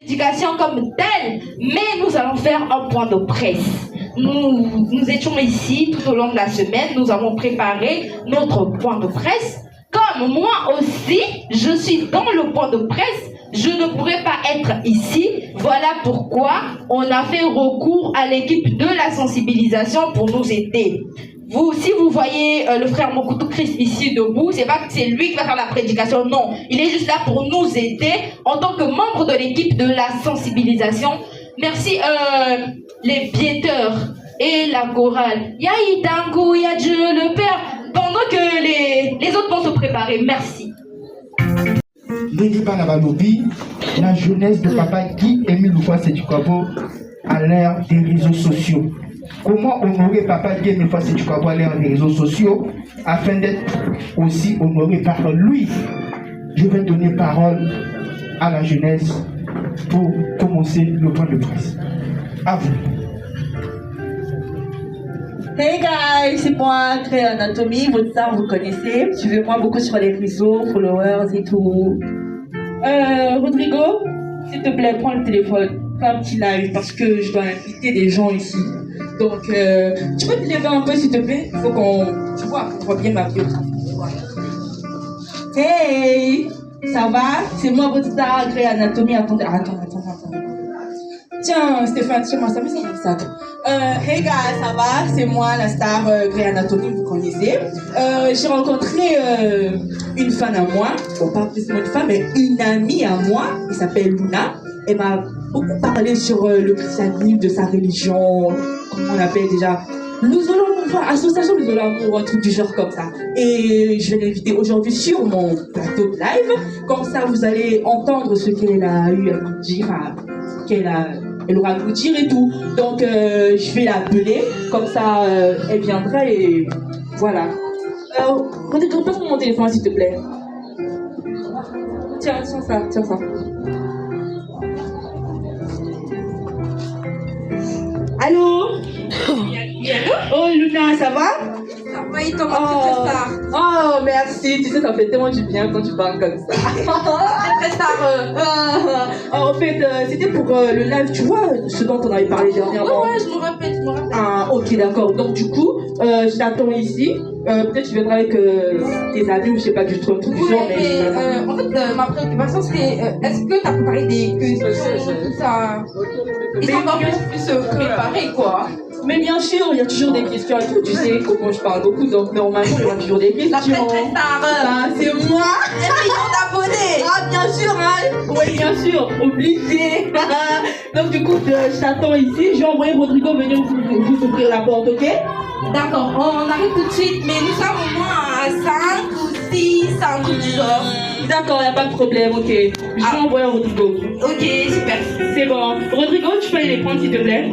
Éducation comme telle, mais nous allons faire un point de presse. Nous étions ici tout au long de la semaine, nous avons préparé notre point de presse. Comme moi aussi, je suis dans le point de presse, je ne pourrais pas être ici. Voilà pourquoi on a fait recours à l'équipe de la sensibilisation pour nous aider. Si vous voyez le frère Mokutu Christ ici debout, c'est pas que c'est lui qui va faire la prédication, non. Il est juste là pour nous aider en tant que membre de l'équipe de la sensibilisation. Merci les biaiteurs et la chorale. Ya Itangu, ya Dieu le Père. Pendant que les autres vont se préparer. Merci. La jeunesse de Papa Guy Émile Loufa Sédikabo à l'ère des réseaux sociaux. Comment honorer Papa Guy Émile Loufa Sédikabo à l'ère des réseaux sociaux afin d'être aussi honoré par lui? Je vais donner parole à la jeunesse pour commencer le point de presse. À vous. Hey guys, c'est moi, Créa Anatomy, votre star, vous connaissez. Suivez-moi beaucoup sur les réseaux, followers et tout. Rodrigo, s'il te plaît, prends le téléphone, fais un petit live parce que je dois inviter des gens ici. Donc, tu peux te lever un peu s'il te plaît? Il faut tu vois, on voit bien ma biographie. Hey, ça va? C'est moi, votre star, Créa Anatomy. Attends. Tiens, Stéphane, tiens-moi ça, mais ça comme ça. Hey guys, ça va? C'est moi, la star Grey Anatomy, vous connaissez. J'ai rencontré une fan à moi, bon pas forcément une fan, mais une amie à moi, qui s'appelle Luna. Elle m'a beaucoup parlé sur le christianisme, de sa religion, comment on appelle déjà, association de l'amour, un truc du genre comme ça. Et je vais l'inviter aujourd'hui sur mon plateau de live. Comme ça, vous allez entendre ce qu'elle a eu à vous dire, elle aura à vous dire et tout. Donc, je vais l'appeler. Comme ça, elle viendra et voilà. Rodrigo, passe-moi mon téléphone, s'il te plaît. Tiens ça. Allô? Oh, Luna, ça va? Oui, Thomas, star. Oh, merci. Tu sais, ça fait tellement du bien quand tu parles comme ça. Très star. En fait, c'était pour le live, tu vois, ce dont on avait parlé dernièrement. Ouais, je me rappelle. Ah, ok, d'accord. Donc, du coup, je t'attends ici. Peut-être tu viendras avec tes amis ou je sais pas du tout, un truc du genre. Mais en fait, ma préoccupation c'est est-ce que tu as préparé des questions, tout ça? Ils sont encore plus préparés, quoi. Mais bien sûr, il y a toujours des questions et tout. Tu sais comment je parle beaucoup, donc normalement, il y aura toujours des questions. La très star. Ah, c'est moi. 1 million d'abonnés. Ah, bien sûr, hein. Oui, bien sûr, obligé. Donc, du coup, je t'attends ici. Je vais envoyer Rodrigo venir vous ouvrir la porte, ok? D'accord, on arrive tout de suite, mais nous sommes au moins à 5 ou 6, un truc du genre. D'accord, il n'y a pas de problème, ok. Je vais envoyer Rodrigo. Ok, super. C'est bon. Rodrigo, tu peux aller les prendre, s'il te plaît?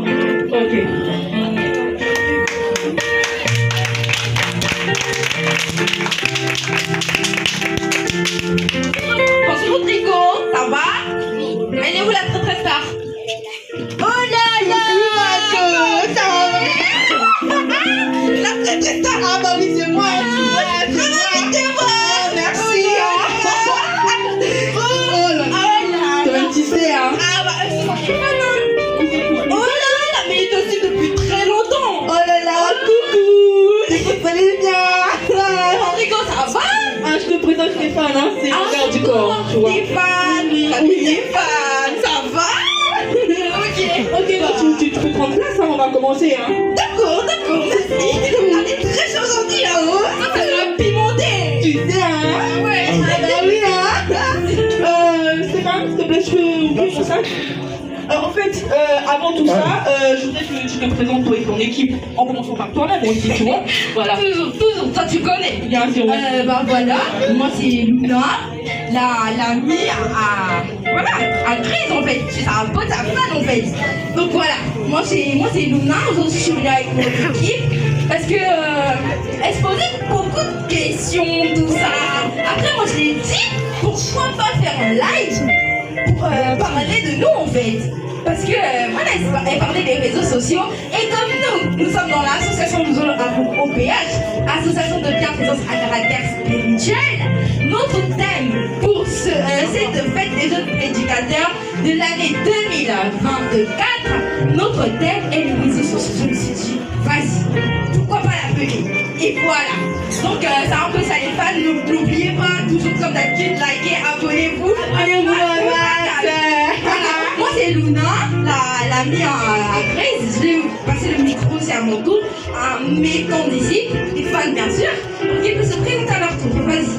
Ok. Bonjour Rodrigo, ça va? Elle est où la très star? Oh là là! Ça va? La très star! Ah bah oui, c'est moi, merci. Oh là là. Toi, tu sais, hein? Ah bah, c'est pas mal. Oh là là, mais il est aussi depuis très longtemps. Oh là là, coucou. Vous allez bien? Rodrigo, ça va? Ah, je te présente Stéphane, hein? C'est le garde du corps, tu vois. Stéphane, ça va? Ok, bah, tu peux prendre place, hein? On va commencer, hein? D'accord, merci. Elle est très gentille là-haut. Ça va pimenter. Tu sais, hein? Ouais. Ah bah oui, hein? Stéphane, s'il te plaît, je peux ouvrir ton sac? En fait, avant tout ça, je voudrais que tu te présentes toi et ton équipe en commençant par toi-même aussi, tu vois. Voilà. Toujours, ça tu connais. Bien sûr. Bah voilà, moi c'est Luna, l'amie à Chris en fait. C'est un pote, sa fan en fait. Donc voilà, moi c'est Luna, aujourd'hui je suis venue avec mon équipe parce que elle se posait beaucoup de questions, tout ça. Après moi je l'ai dit, pourquoi pas faire un live pour parler de nous en fait. Parce que voilà, elle parlait des réseaux sociaux et comme nous, Nous sommes dans l'association OPH, association de bienfaisance à caractère spirituel. Notre thème pour cette fête des jeunes prédicateurs de l'année 2024, notre thème est les réseaux sociaux. Je me suis dit, vas-y, pourquoi pas l'appeler? Et voilà. Donc c'est un peu ça les fans, n'oubliez pas, toujours comme d'habitude, likez, abonnez-vous. Abonnez-vous. Voilà. Moi c'est Luna, l'amie à Grace. Je vais passer le micro, c'est à mon tour. Mes condisciples, des fans bien sûr, pour qu'ils puissent se présenter à leur tour. Vas-y.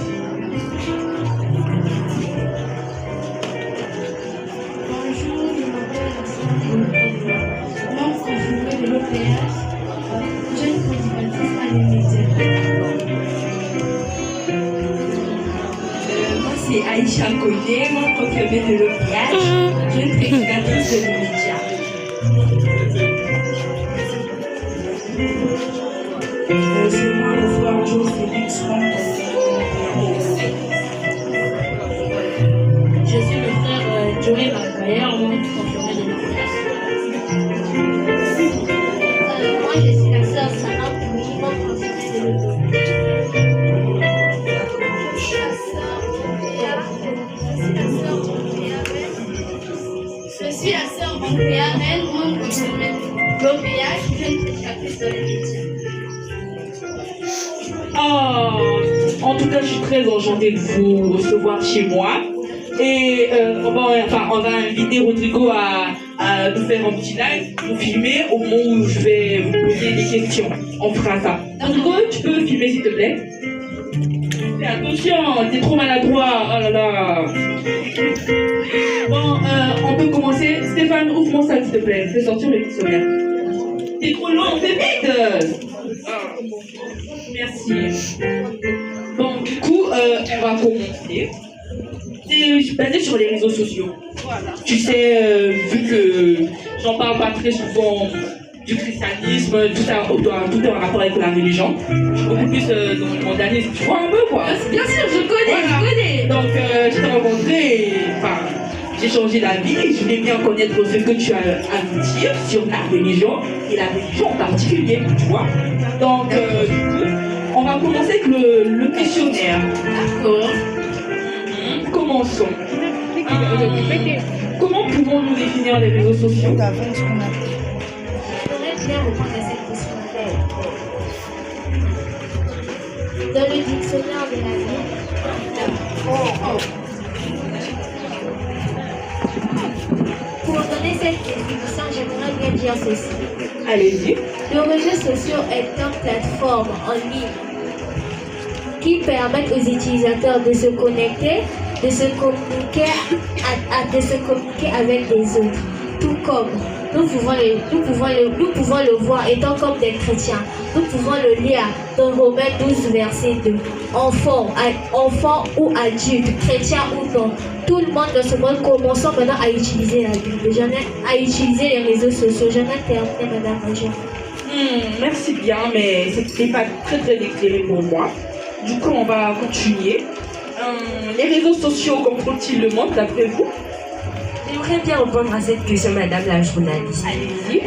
Bonjour, je m'appelle Alexandre. Membre confirmé de l'OPH, jeune prédicatrice à l'immédiat. Moi c'est Aïcha Koné, membre confirmé de l'OPH, jeune prédicatrice de l'immédiat. C'est moi le frère Joe Félix Ramos. Je suis le frère Joey Macaire, membre confirmé de l'OPH. Moi, je suis la sœur Sarah Pouy, membre confirmé de l'OPH. Je suis la sœur Andrea, elle, membre confirmé de l'OPH, jeune prédicatrice de l'immédiat. Oh, en tout cas, je suis très enchantée de vous recevoir chez moi. Et on va inviter Rodrigo à nous faire un petit live, nous filmer au moment où je vais vous poser des questions. On fera ça. Rodrigo, tu peux filmer s'il te plaît? Fais attention, t'es trop maladroit. Oh là là. Bon, on peut commencer. Stéphane, ouvre-moi ça s'il te plaît. Fais sortir le dictionnaire. T'es trop long, fais vite. Merci. Bon, du coup, on va commencer. C'est basé sur les réseaux sociaux. Voilà. Tu sais, vu que j'en parle pas très souvent du christianisme, tout ça, tout en rapport avec la religion, je suis beaucoup plus dans le mondanisme. Tu vois un peu quoi? Bien sûr, je connais, voilà. Je connais. Donc, je t'ai rencontré, j'ai changé d'avis et je voulais bien connaître ce que tu as à nous dire sur la religion et la religion en particulier, tu vois. Donc, du coup, on va commencer avec le questionnaire. D'accord. Commençons. Comment pouvons-nous définir les réseaux sociaux? Je pourrais bien répondre à cette question-là. Dans le dictionnaire de la vie, pour donner cette définition, j'aimerais bien dire ceci. Allez-y. Le réseau social est une plateforme en ligne qui permet aux utilisateurs de se connecter, de se communiquer avec les autres. Tout comme nous pouvons le voir étant comme des chrétiens. Nous pouvons le lire dans Romains 12, verset 2. Enfants ou adultes, chrétiens ou non, tout le monde dans ce monde commençons maintenant à utiliser la Bible, à utiliser les réseaux sociaux. J'en ai terminé, Madame Major. Merci bien, mais c'était pas très éclairé pour moi. Du coup, on va continuer. Les réseaux sociaux, comment font-ils le monde d'après vous? J'aimerais bien répondre à cette question, madame la journaliste. Allez-y.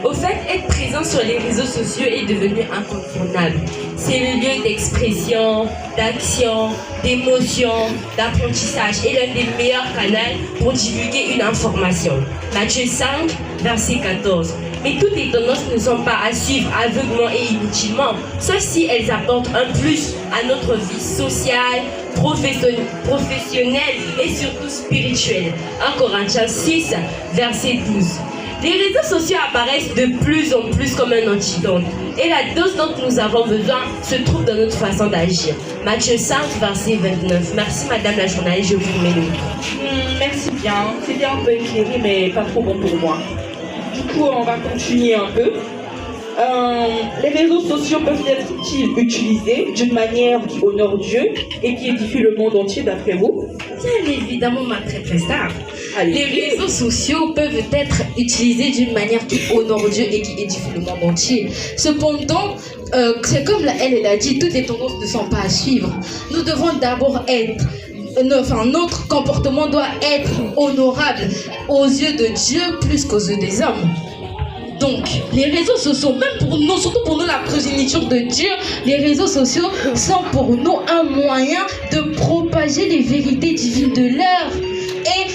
Au fait, être présent sur les réseaux sociaux est devenu incontournable. C'est le lieu d'expression, d'action, d'émotion, d'apprentissage et l'un des meilleurs canaux pour divulguer une information. Matthieu 5, verset 14. Mais toutes les tendances ne sont pas à suivre aveuglement et inutilement, sauf si elles apportent un plus à notre vie sociale, professionnelle et surtout spirituelle. 1 Corinthiens 6, verset 12. Les réseaux sociaux apparaissent de plus en plus comme un antidote et la dose dont nous avons besoin se trouve dans notre façon d'agir. Matthieu 5, verset 29. Merci madame la journaliste, je vous remets le micro. Merci bien, c'était un peu éclairé mais pas trop bon pour moi. Du coup, on va continuer un peu. Les réseaux sociaux peuvent-ils utilisés d'une manière qui honore Dieu et qui édifie le monde entier d'après vous? Bien évidemment, ma très star. Les réseaux sociaux peuvent être utilisés d'une manière qui honore Dieu et qui édifie le monde entier. Cependant, c'est comme elle a dit, toutes les tendances ne sont pas à suivre. Nous devons d'abord être notre comportement doit être honorable aux yeux de Dieu plus qu'aux yeux des hommes. Donc, les réseaux sociaux, même pour nous, surtout pour nous, la progéniture de Dieu, les réseaux sociaux sont pour nous un moyen de propager les vérités divines de l'heure et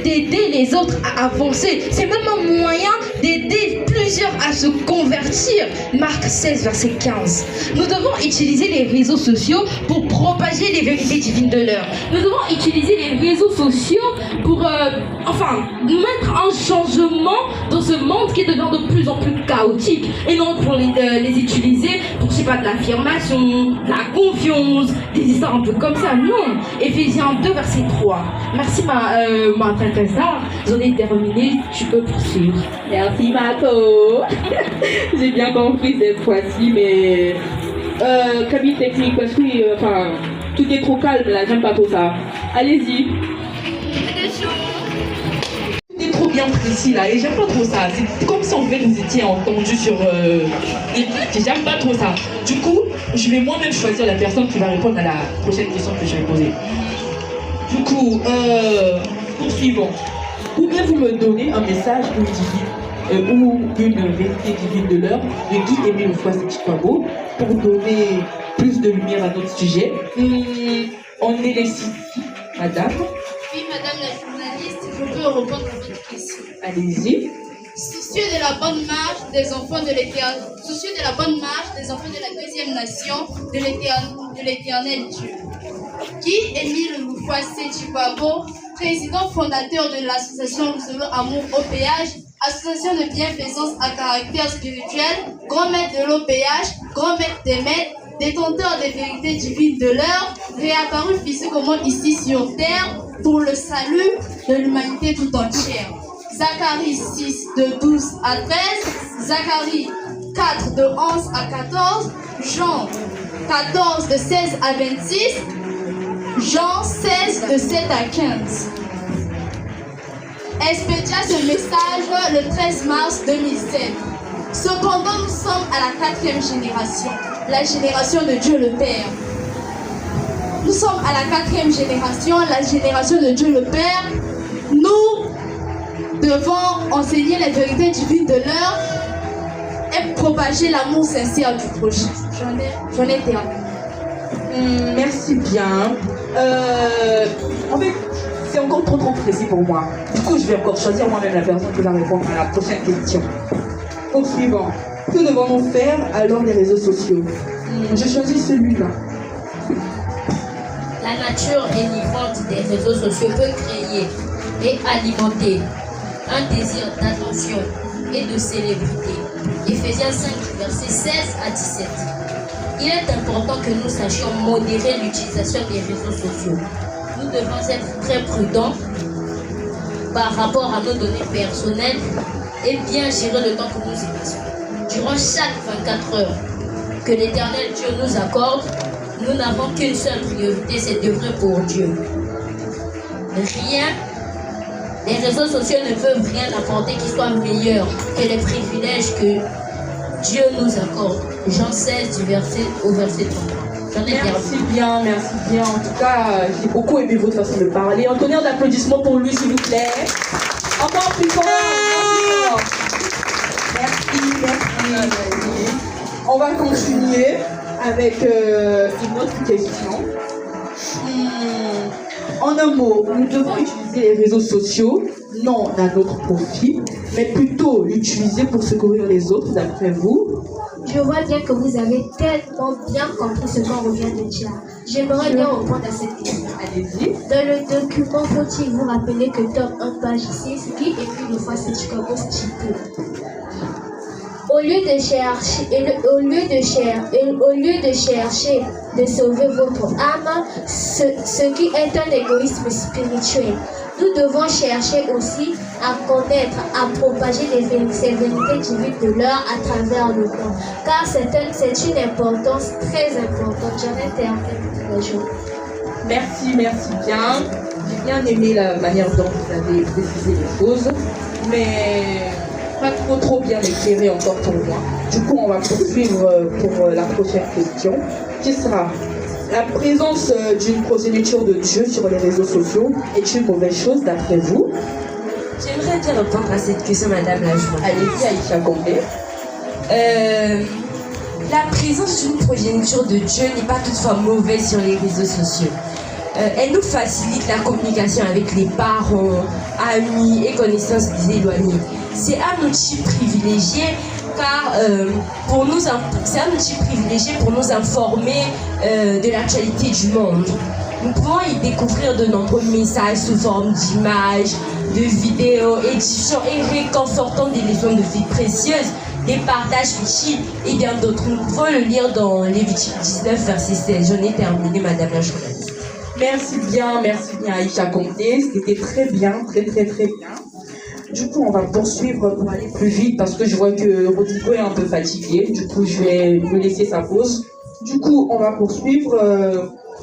d'aider les autres à avancer. C'est même un moyen d'aider plusieurs à se convertir. Marc 16, verset 15. Nous devons utiliser les réseaux sociaux pour propager les vérités divines de l'heure. Nous devons utiliser les réseaux sociaux pour mettre un changement dans ce monde qui devient de plus en plus chaotique, et non pour les utiliser pour, je sais pas, de l'affirmation, de la confiance, des histoires un peu comme ça. Non. Éphésiens 2, verset 3. Merci ma Tata, j'en ai terminé, tu peux poursuivre. Merci Marco. J'ai bien compris cette fois-ci, mais cabine technique, parce que tout est trop calme là, j'aime pas trop ça. Allez-y. Tout est trop bien précis là, et j'aime pas trop ça. C'est comme si en fait vous étiez entendu sur j'aime pas trop ça. Du coup, je vais moi-même choisir la personne qui va répondre à la prochaine question que je vais poser. Du coup, poursuivons. Pouvez-vous me donner un message ou une vérité divine de l'heure de Guy Émile Ufouassétchikwabo pour donner plus de lumière à notre sujet? On est les ici, madame. Oui, madame la journaliste, je peux répondre à votre question. Allez-y. Soucieux de la bonne marche des enfants de l'Éternel, soucieux de la bonne marche des enfants de la deuxième nation de l'Éternel Dieu. Guy Émile Ufouassétchikwabo, président fondateur de l'association Solo Amour au péage, association de bienfaisance à caractère spirituel, grand maître de l'OPH, grand maître des maîtres, détenteur des vérités divines de l'heure, réapparu physiquement ici sur terre pour le salut de l'humanité tout entière. Zacharie 6 de 12 à 13, Zacharie 4 de 11 à 14, Jean 14 de 16 à 26, Jean 16 de 7 à 15. Expédia ce message le 13 mars 2007. Cependant, nous sommes à la 4e génération, la génération de Dieu le Père. Nous sommes à la 4e génération, la génération de Dieu le Père. Nous devons enseigner les vérités divines de l'heure et propager l'amour sincère du prochain. J'en ai terminé. Merci bien. En fait, c'est encore trop précis pour moi. Du coup, je vais encore choisir moi-même la personne qui va répondre à la prochaine question. Poursuivant. Que devons-nous faire à l'heure des réseaux sociaux? Je choisis celui-là. La nature vivante des réseaux sociaux peut créer et alimenter un désir d'attention et de célébrité. Éphésiens 5, versets 16 à 17. Il est important que nous sachions modérer l'utilisation des réseaux sociaux. Nous devons être très prudents par rapport à nos données personnelles et bien gérer le temps que nous y passons. Durant chaque 24 heures que l'Éternel Dieu nous accorde, nous n'avons qu'une seule priorité, c'est d'œuvrer pour Dieu. Les réseaux sociaux ne peuvent rien apporter qui soit meilleur que les privilèges que Dieu nous accorde. Jean 16 du verset au verset 33. Merci bien. En tout cas, j'ai beaucoup aimé votre façon de parler. Un tonnerre d'applaudissements pour lui, s'il vous plaît. Encore plus fort. Merci. On va continuer avec une autre question. En un mot, nous devons utiliser les réseaux sociaux, non à notre profit, mais plutôt l'utiliser pour secourir les autres, d'après vous? Je vois bien que vous avez tellement bien compris ce qu'on vient de dire. J'aimerais bien répondre à cette question. Allez-y. Dans le document, faut-il vous rappeler que tome 1, page 6, Guy Émile Ufouassétchikwabo stipule. Au lieu de chercher de sauver votre âme, ce qui est un égoïsme spirituel, nous devons chercher aussi à connaître, à propager ces vérités divines de l'heure à travers le monde. Car c'est une importance très importante. J'en ai terminé pour le jour. Merci bien. J'ai bien aimé la manière dont vous avez précisé les choses, mais pas trop bien éclairé encore pour moi. Du coup, on va poursuivre pour la prochaine question, qui sera: la présence d'une progéniture de Dieu sur les réseaux sociaux est une mauvaise chose d'après vous? J'aimerais bien répondre à cette question, madame la journaliste. Allez-y, Aïcha Comté. La présence d'une progéniture de Dieu n'est pas toutefois mauvaise sur les réseaux sociaux. Elle nous facilite la communication avec les parents, amis et connaissances des éloignés. C'est un outil privilégié car c'est un outil privilégié pour nous informer de l'actualité du monde. Nous pouvons y découvrir de nombreux messages sous forme d'images, de vidéos, édifiants et réconfortants des leçons de vie précieuses, des partages utiles et bien d'autres. Nous pouvons le lire dans Lévitique 19, verset 16. J'en ai terminé, madame la journaliste. Merci bien Aïcha Comté. C'était très bien, très bien. Du coup, on va poursuivre pour aller plus vite parce que je vois que Rodrigo est un peu fatigué. Du coup, je vais lui laisser sa pause. Du coup, on va poursuivre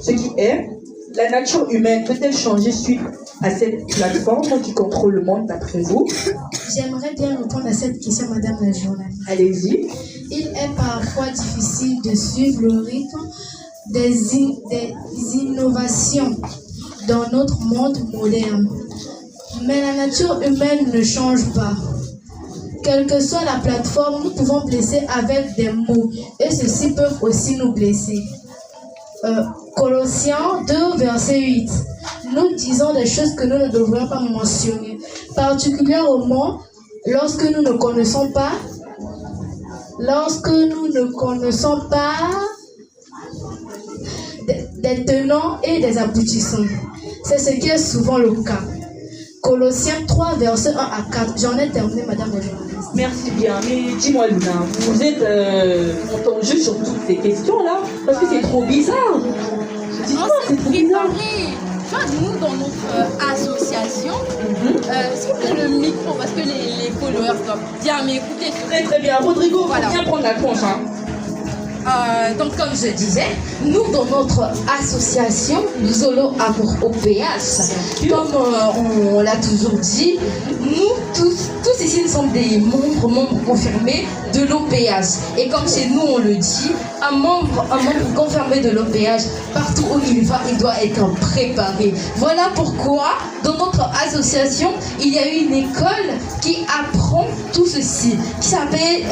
ce qui est. La nature humaine peut-elle changer suite à cette plateforme qui contrôle le monde d'après vous? J'aimerais bien répondre à cette question, madame la journaliste. Allez-y. Il est parfois difficile de suivre le rythme des innovations dans notre monde moderne. Mais la nature humaine ne change pas. Quelle que soit la plateforme, nous pouvons blesser avec des mots et ceux-ci peuvent aussi nous blesser. Colossiens 2, verset 8. Nous disons des choses que nous ne devrions pas mentionner, particulièrement lorsque nous ne connaissons pas des tenants et des aboutissants. C'est ce qui est souvent le cas. Colossiens 3, verset 1 à 4. J'en ai terminé, madame la journaliste. Merci bien. Mais dis-moi, Luna, vous êtes entendu sur toutes ces questions-là? Parce que c'est trop bizarre. Dis-moi, c'est trop bizarre. Nous, dans notre association, s'il vous plaît, le micro, parce que les followers doivent bien m'écouter. Très bien. Rodrigo, voilà. Viens prendre la tronche. Donc comme je disais, nous dans notre association Zolo Amour OPH, comme on l'a toujours dit, nous tous ici nous sommes des membres confirmés de l'OPH. Et comme chez nous on le dit, un membre confirmé de l'OPH, partout où il va, il doit être préparé. Voilà pourquoi dans notre association, il y a eu une école qui apprend tout ceci, qui s'appelle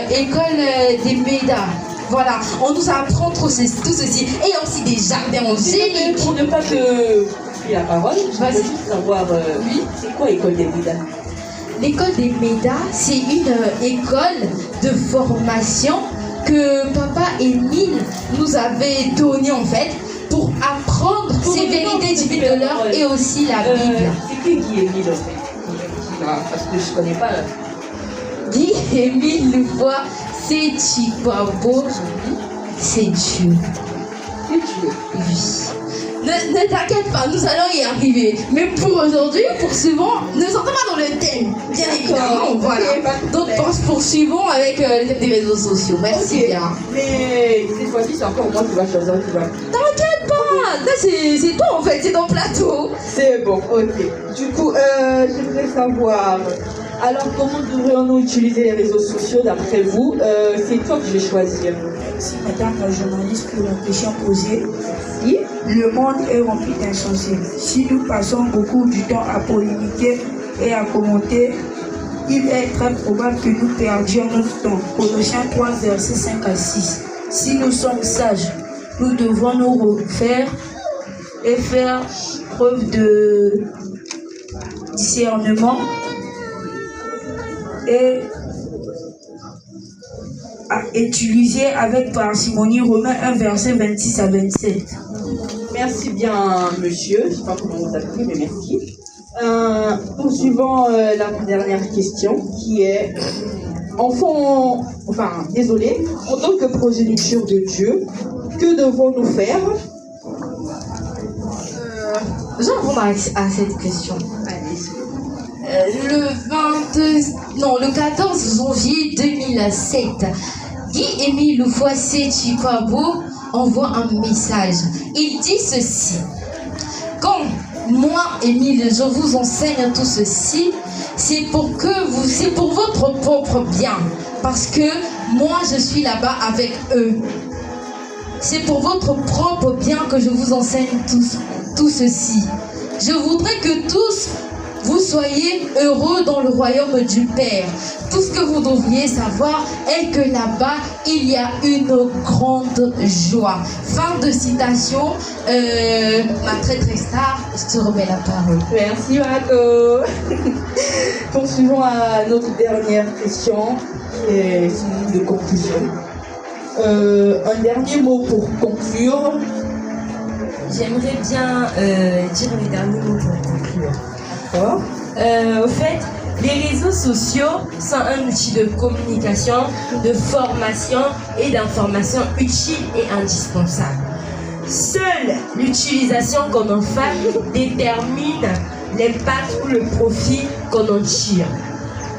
École des Médas. Voilà, on nous apprend tout ceci. Et il y a aussi des jardins angéliques. Pour ne pas te couper la parole, je veux juste savoir, oui, c'est quoi École des Médas? L'école des Médas, c'est une école de formation que Papa Émile nous avait donnée en fait pour apprendre ces vérités divines de l'heure et aussi la Bible. C'est qui Émile en fait? Parce que je ne connais pas. Guy Émile Louvois, c'est Chikwabo, c'est Dieu. C'est Dieu. Oui. Ne t'inquiète pas, nous allons y arriver. Mais pour aujourd'hui, poursuivons, ne sommes pas dans le thème, bien évidemment. Voilà. Donc poursuivons avec le thème des réseaux sociaux. Merci bien. Mais cette fois-ci, c'est encore moi qui va choisir qui va. T'inquiète pas, là c'est toi en fait, c'est ton plateau. C'est bon, ok. Du coup, j'aimerais savoir. Alors, comment devrions-nous utiliser les réseaux sociaux d'après vous? C'est toi que je vais choisir. Merci madame la journaliste pour la question posée. Oui. Le monde est rempli d'insensés. Si nous passons beaucoup du temps à polémiquer et à commenter, il est très probable que nous perdions notre temps. Colossiens 3, versets 5 à 6. Si nous sommes sages, nous devons nous refaire et faire preuve de discernement et à utiliser avec parcimonie. Romains 1, verset 26 à 27. Merci bien, monsieur. Je ne sais pas comment vous appelez, mais merci. Poursuivons la dernière question qui est en tant que progéniture de Dieu, que devons-nous faire? Je vais répondre à cette question. Le 14 janvier 2007, Guy Émile Louvois Chikwabo envoie un message. Il dit ceci: quand moi, Émile, je vous enseigne tout ceci, c'est pour votre propre bien, parce que moi je suis là-bas avec eux. C'est pour votre propre bien que je vous enseigne tout ceci. Je voudrais que tous vous soyez heureux dans le royaume du Père. Tout ce que vous devriez savoir est que là-bas, il y a une grande joie. Fin de citation. Ma très très star, je te remets la parole. Merci Marco. Poursuivons à notre dernière question, et de conclusion. Un dernier mot pour conclure. J'aimerais bien dire les derniers mots pour conclure. D'accord. Au fait, les réseaux sociaux sont un outil de communication, de formation et d'information utile et indispensable. Seule l'utilisation qu'on en fait détermine l'impact ou le profit qu'on en tire.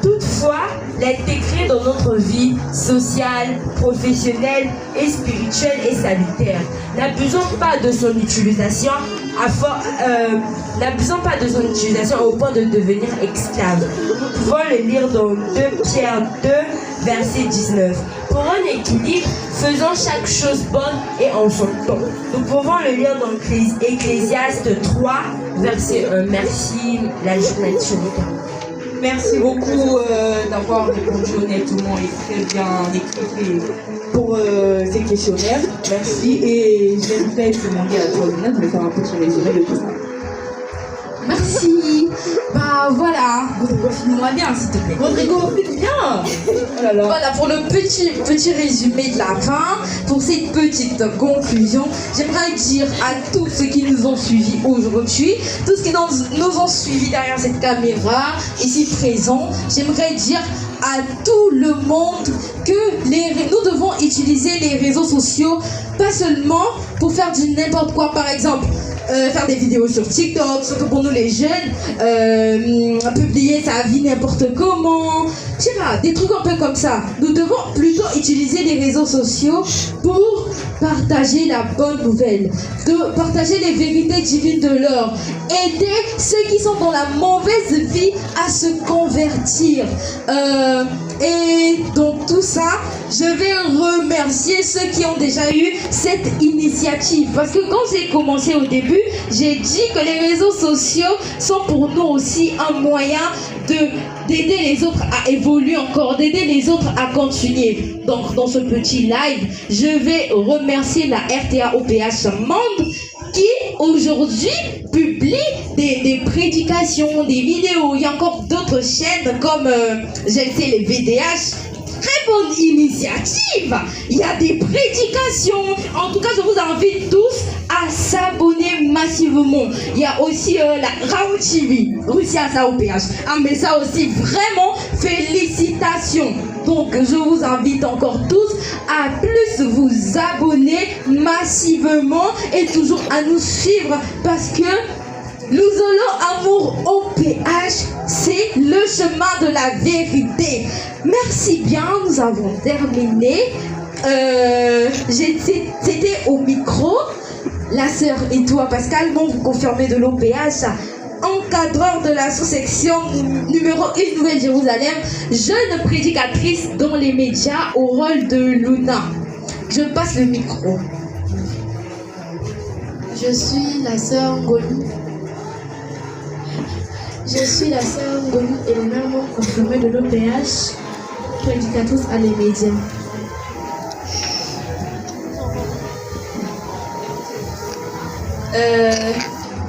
Toutefois, l'intégrer dans notre vie sociale, professionnelle et spirituelle est salutaire. N'abusons pas de son utilisation au point de devenir esclave. Nous pouvons le lire dans 2 Pierre 2, verset 19. Pour un équilibre, faisons chaque chose bonne et en son temps. Nous pouvons le lire dans Ecclésiaste 3, verset 1. Merci, la journaliste. Merci beaucoup d'avoir répondu honnêtement et très bien écrit pour ces questionnaires. Merci et j'aimerais demander à toi, Lina, de me faire un petit résumé de tout ça. Merci. Bah voilà, Rodrigo, filme-moi bien s'il te plaît. Rodrigo, filme bien. Oh là là. Voilà pour le petit résumé de la fin, pour cette petite conclusion, j'aimerais dire à tous ceux qui nous ont suivis aujourd'hui, tous ceux qui nous ont suivis derrière cette caméra, ici présents, j'aimerais dire à tout le monde que nous devons utiliser les réseaux sociaux, pas seulement pour faire du n'importe quoi, par exemple. Faire des vidéos sur TikTok, surtout pour nous les jeunes, publier sa vie n'importe comment, je sais pas, des trucs un peu comme ça. Nous devons plutôt utiliser les réseaux sociaux pour partager la bonne nouvelle, de partager les vérités divines de l'or, aider ceux qui sont dans la mauvaise vie à se convertir. Et donc tout ça, je vais remercier ceux qui ont déjà eu cette initiative. Parce que quand j'ai commencé au début, j'ai dit que les réseaux sociaux sont pour nous aussi un moyen d'aider les autres à évoluer encore, d'aider les autres à continuer. Donc dans ce petit live, je vais remercier la RTA OPH Monde qui aujourd'hui publie des prédications, des vidéos. Il y a encore d'autres chaînes comme GLC les VDH. Très bonne initiative. Il y a des prédications. En tout cas, je vous invite tous à s'abonner massivement. Il y a aussi la Rao TV, Russia OPH. Ah, mais ça aussi, vraiment, félicitations. Donc, je vous invite encore tous à plus vous abonner massivement et toujours à nous suivre parce que Luzolo Amour OPH, c'est le chemin de la vérité. Merci bien, nous avons terminé. C'était au micro, la sœur et toi, Pascal, bon, vous confirmez de l'OPH, encadreur de la sous-section numéro 1 Nouvelle-Jérusalem, jeune prédicatrice dans les médias au rôle de Luna. Je passe le micro. Je suis la sœur Ngolu. Je suis la sœur Ngolu et le même nom confirmé de l'OPH, prédicatrice à les médias.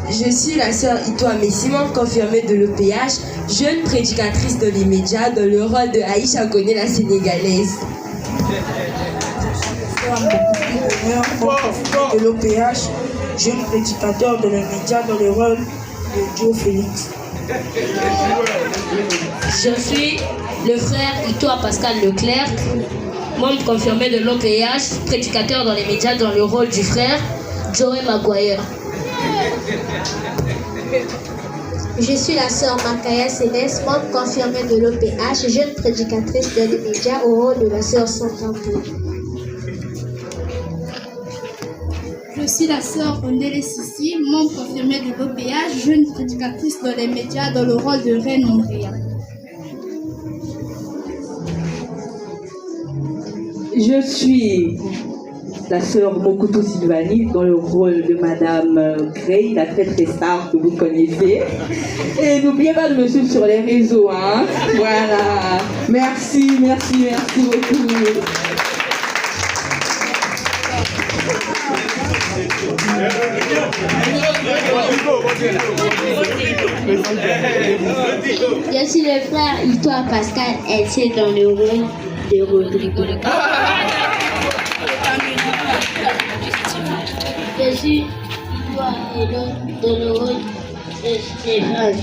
Je suis la sœur Itoa Messimon, confirmée de l'OPH, jeune prédicatrice dans les médias, dans le rôle de Aïcha Koné, la sénégalaise. De l'OPH, jeune prédicateur de les médias dans le rôle de Joe Félix. Je suis le frère Itoa Pascal Leclerc, membre confirmé de l'OPH, prédicateur dans les médias dans le rôle du frère Joey Maguire. Je suis la sœur Makaya Céleste, membre confirmée de l'OPH, jeune prédicatrice dans les médias au rôle de la sœur Sandra. Je suis la sœur Ondele Sissi, membre confirmée de l'OPH, jeune prédicatrice dans les médias dans le rôle de Reine Andrea. Je suis la sœur Mokoto Silvani, dans le rôle de Madame Gray, la très très star que vous connaissez. Et n'oubliez pas de me suivre sur les réseaux, hein. Voilà. Merci beaucoup. Je suis le frère Ito Pascal Etienne dans le rôle de Rodrigo. Je suis Ito Hello dans le rôle de Stéphane.